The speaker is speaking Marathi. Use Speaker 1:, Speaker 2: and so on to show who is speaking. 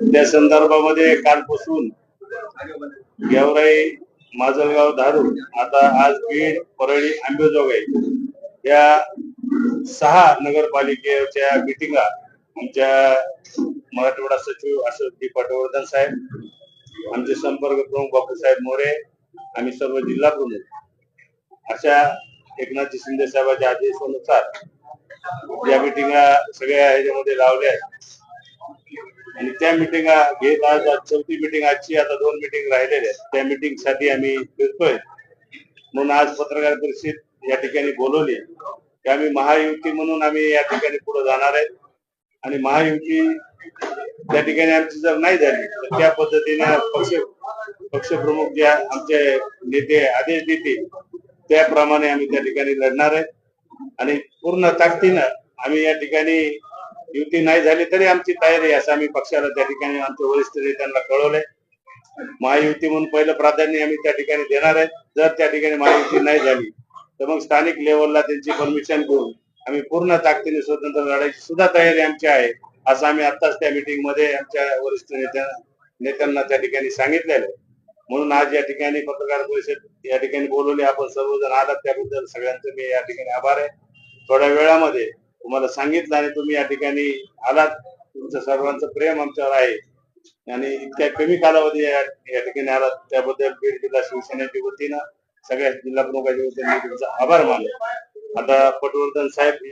Speaker 1: त्या संदर्भामध्ये कालपासून गेवराई, माजलगाव, धारूर, आता आज बीड, परळी, आंबेजोगाई या 6 नगरपालिकेच्या मिटिंगा आमच्या मराठवाडा सचिव अशोक डी पटवर्धन साहेब, आमचे संपर्क प्रमुख बापूसाहेब मोरे, आम्ही सर्व जिल्हा प्रमुख अशा एकनाथ शिंदे साहेबांच्या आदेशानुसार या मिटिंगा सगळ्या ह्याच्यामध्ये लावल्या आणि त्या मिटिंगा घेत आज चौथी मिटिंग आजची, आता 2 मिटिंग राहिलेल्या आहेत. त्या मिटिंग साठी आम्ही फिरतोय म्हणून आज पत्रकार परिषद या ठिकाणी बोलवली की आम्ही महायुती म्हणून आम्ही या ठिकाणी पुढे जाणार आहे आणि महायुती त्या ठिकाणी आमची जर नाही झाली तर त्या पद्धतीने पक्षप्रमुख जे आमचे नेते आदेश देतील त्याप्रमाणे आम्ही त्या ठिकाणी लढणार आहे आणि पूर्ण ताकदीनं आम्ही या ठिकाणी युती नाही झाली तरी आमची तयारी असं आम्ही पक्षाला त्या ठिकाणी आमच्या वरिष्ठ नेत्यांना कळवलंय. महायुती म्हणून पहिलं प्राधान्य आम्ही त्या ठिकाणी देणार आहे. जर त्या ठिकाणी महायुती नाही झाली तर मग स्थानिक लेवलला त्यांची परमिशन घेऊन आम्ही पूर्ण ताकदीने स्वतंत्र लढायची सुद्धा तयारी आमची आहे असं आम्ही आताच त्या मीटिंग मध्ये आमच्या वरिष्ठ नेत्यांना त्या ठिकाणी सांगितलेलं आहे. म्हणून आज या ठिकाणी पत्रकार परिषद या ठिकाणी बोलवली. आपण सर्वजण आलात त्याबद्दल सगळ्यांचं मी या ठिकाणी आभार आहे. थोड्या वेळामध्ये तुम्हाला सांगितलं आणि तुम्ही या ठिकाणी आलात. तुमचं सर्वांचं प्रेम आमच्यावर आहे आणि इतक्या कमी कालावधी या ठिकाणी आलात त्याबद्दल बीड जिल्हा शिवसेनेच्या वतीनं सगळ्या जिल्हा प्रमुखांच्या वतीने मी तुमचा आभार मानतो. आता पटवर्धन साहेब